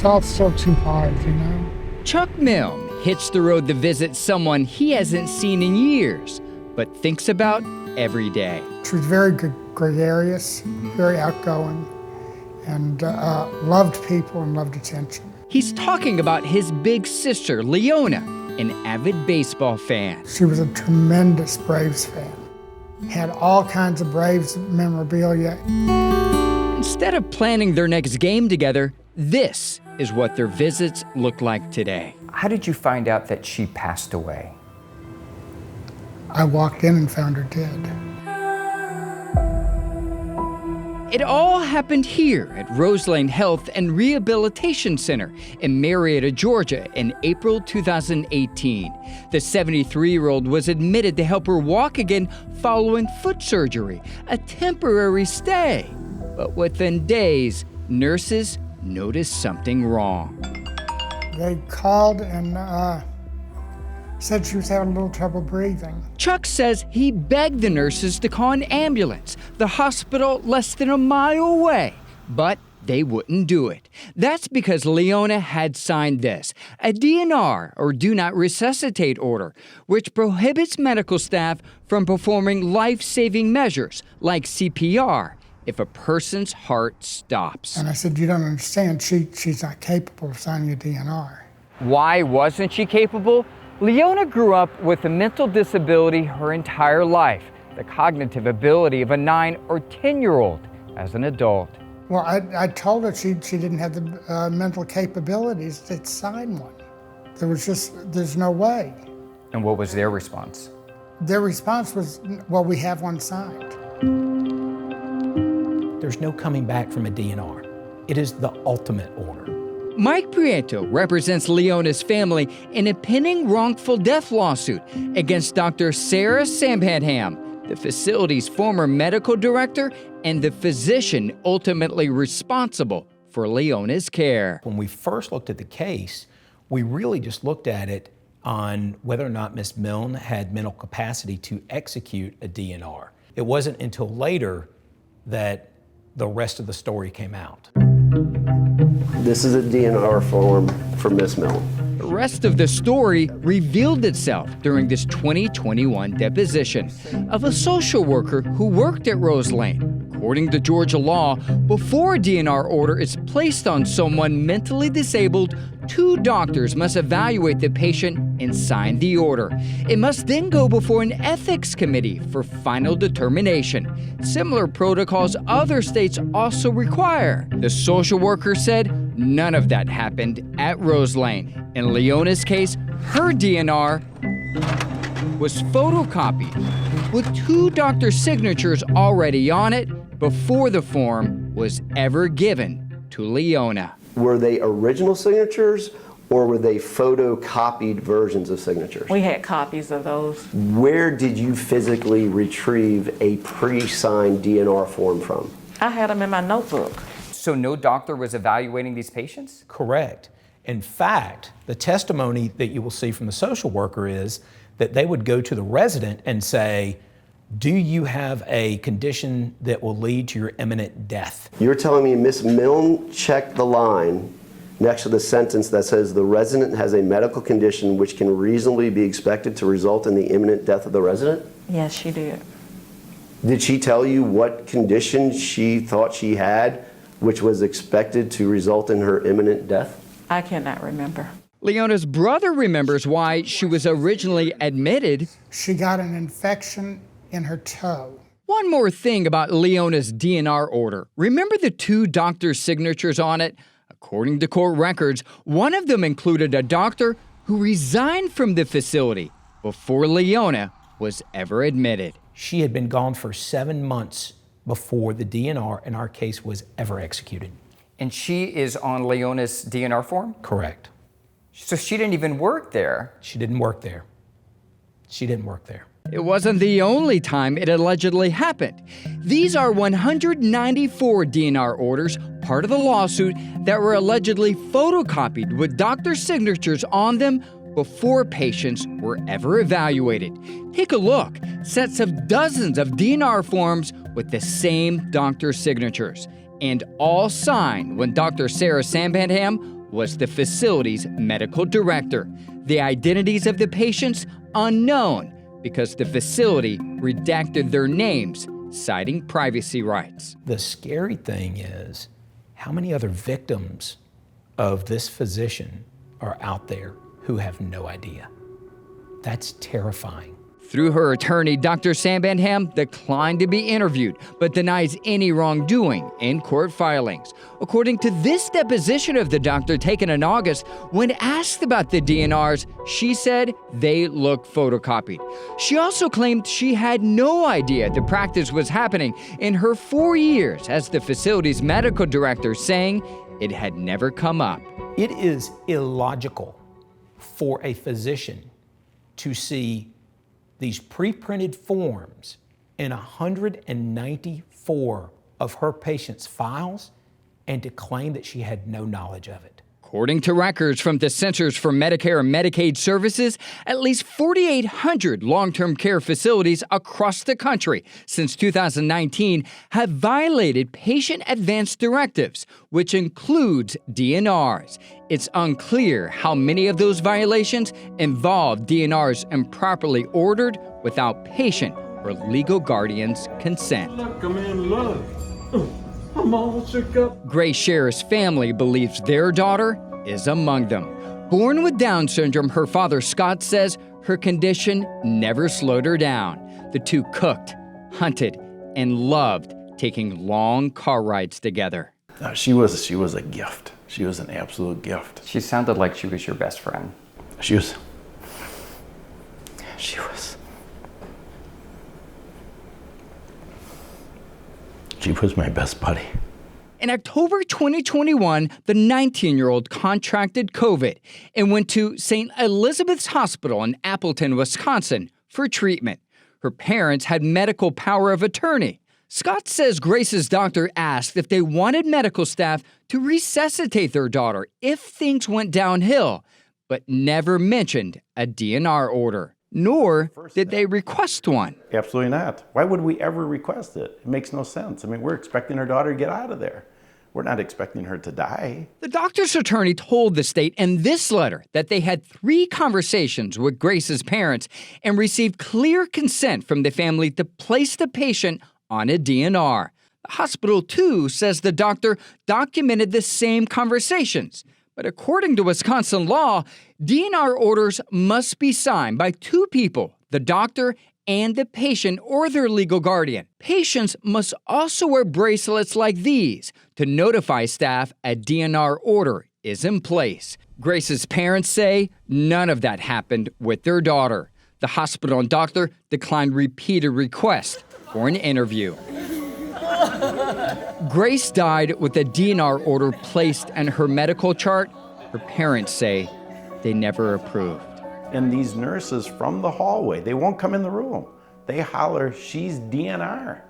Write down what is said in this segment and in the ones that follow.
It's all still too hard, you know? Chuck Milne hits the road to visit someone he hasn't seen in years, but thinks about every day. She was very gregarious, very outgoing, and loved people and loved attention. He's talking about his big sister, Leona, an avid baseball fan. She was a tremendous Braves fan. Had all kinds of Braves memorabilia. Instead of planning their next game together, this is what their visits look like today. How did you find out that she passed away? I walked in and found her dead. It all happened here at Rose Lane Health and Rehabilitation Center in Marietta, Georgia in April 2018. The 73-year-old was admitted to help her walk again following foot surgery, a temporary stay. But within days, nurses noticed something wrong. They called and said she was having a little trouble breathing. Chuck says he begged the nurses to call an ambulance, the hospital less than a mile away, but they wouldn't do it. That's because Leona had signed this, a DNR, or Do Not Resuscitate order, which prohibits medical staff from performing life-saving measures like CPR if a person's heart stops. And I said, you don't understand, she's not capable of signing a DNR. Why wasn't she capable? Leona grew up with a mental disability her entire life, the cognitive ability of a 9 or 10-year-old as an adult. Well, I told her she didn't have the mental capabilities to sign one. There's no way. And what was their response? Their response was, well, we have one signed. There's no coming back from a DNR. It is the ultimate order. Mike Pierrotti represents Leona's family in a pending wrongful death lawsuit against Dr. Sarah Sambandham, the facility's former medical director and the physician ultimately responsible for Leona's care. When we first looked at the case, we really just looked at it on whether or not Ms. Milne had mental capacity to execute a DNR. It wasn't until later that the rest of the story came out. This is a DNR form for Ms. Milne. The rest of the story revealed itself during this 2021 deposition of a social worker who worked at Rose Lane. According to Georgia law, before a DNR order is placed on someone mentally disabled, 2 doctors must evaluate the patient and sign the order. It must then go before an ethics committee for final determination. Similar protocols other states also require. The social worker said none of that happened at Rose Lane. In Leona's case, her DNR was photocopied with 2 doctor signatures already on it before the form was ever given to Leona. Were they original signatures or were they photocopied versions of signatures? We had copies of those. Where did you physically retrieve a pre-signed DNR form from? I had them in my notebook. So no doctor was evaluating these patients? Correct. In fact, the testimony that you will see from the social worker is that they would go to the resident and say, do you have a condition that will lead to your imminent death? You're telling me Ms. Milne checked the line next to the sentence that says the resident has a medical condition which can reasonably be expected to result in the imminent death of the resident? Yes, she did. Did she tell you what condition she thought she had which was expected to result in her imminent death? I cannot remember. Leona's brother remembers why she was originally admitted. She got an infection in her toe. One more thing about Leona's DNR order. Remember the 2 doctors' signatures on it? According to court records, one of them included a doctor who resigned from the facility before Leona was ever admitted. She had been gone for 7 months before the DNR in our case was ever executed. And she is on Leona's DNR form? Correct. So she didn't even work there? She didn't work there. She didn't work there. It wasn't the only time it allegedly happened. These are 194 DNR orders, part of the lawsuit, that were allegedly photocopied with doctor signatures on them before patients were ever evaluated. Take a look. Sets of dozens of DNR forms with the same doctor signatures, and all signed when Dr. Sarah Sambandham was the facility's medical director. The identities of the patients unknown because the facility redacted their names, citing privacy rights. The scary thing is how many other victims of this physician are out there who have no idea. That's terrifying. Through her attorney, Dr. Sambandham declined to be interviewed, but denies any wrongdoing in court filings. According to this deposition of the doctor taken in August, when asked about the DNRs, she said they looked photocopied. She also claimed she had no idea the practice was happening in her 4 years as the facility's medical director, saying it had never come up. It is illogical for a physician to see these pre-printed forms in 194 of her patients' files and to claim that she had no knowledge of it. According to records from the Centers for Medicare and Medicaid Services, at least 4,800 long-term care facilities across the country since 2019 have violated patient advance directives, which includes DNRs. It's unclear how many of those violations involve DNRs improperly ordered without patient or legal guardian's consent. Look, I'm in love. I'm all shook up. Grace Scherer's family believes their daughter is among them. Born with Down syndrome, her father Scott says her condition never slowed her down. The two cooked, hunted, and loved taking long car rides together. She was a gift. She was an absolute gift. She sounded like she was your best friend. She was my best buddy. In October 2021, the 19-year-old contracted COVID and went to St. Elizabeth's Hospital in Appleton, Wisconsin, for treatment. Her parents had medical power of attorney. Scott says Grace's doctor asked if they wanted medical staff to resuscitate their daughter if things went downhill, but never mentioned a DNR order, nor did they request one. Absolutely not. Why would we ever request it? It makes no sense. I mean, we're expecting our daughter to get out of there. We're not expecting her to die. The doctor's attorney told the state in this letter that they had 3 conversations with Grace's parents and received clear consent from the family to place the patient on a DNR. The hospital, too, says the doctor documented the same conversations. But according to Wisconsin law, DNR orders must be signed by 2 people, the doctor and the patient or their legal guardian. Patients must also wear bracelets like these to notify staff a DNR order is in place. Grace's parents say none of that happened with their daughter. The hospital and doctor declined repeated requests for an interview. Grace died with a DNR order placed in her medical chart. Her parents say they never approved. And these nurses from the hallway, they won't come in the room. They holler, she's DNR.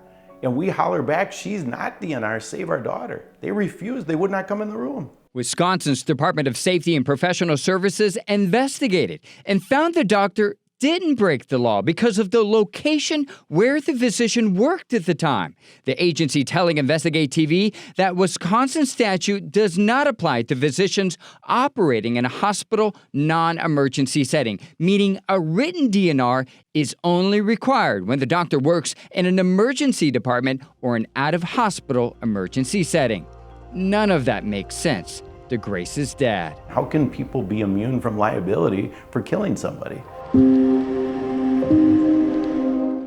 And we holler back, she's not DNR, save our daughter. They refused, they would not come in the room. Wisconsin's Department of Safety and Professional Services investigated and found the doctor didn't break the law because of the location where the physician worked at the time. The agency telling Investigate TV that Wisconsin statute does not apply to physicians operating in a hospital non-emergency setting, meaning a written DNR is only required when the doctor works in an emergency department or an out-of-hospital emergency setting. None of that makes sense to Grace's dad. How can people be immune from liability for killing somebody?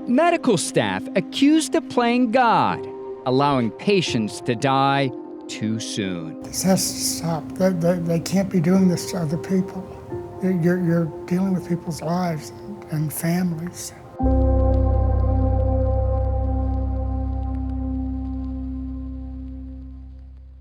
Medical staff accused of playing God, allowing patients to die too soon. This has to stop. They can't be doing this to other people. You're dealing with people's lives and families.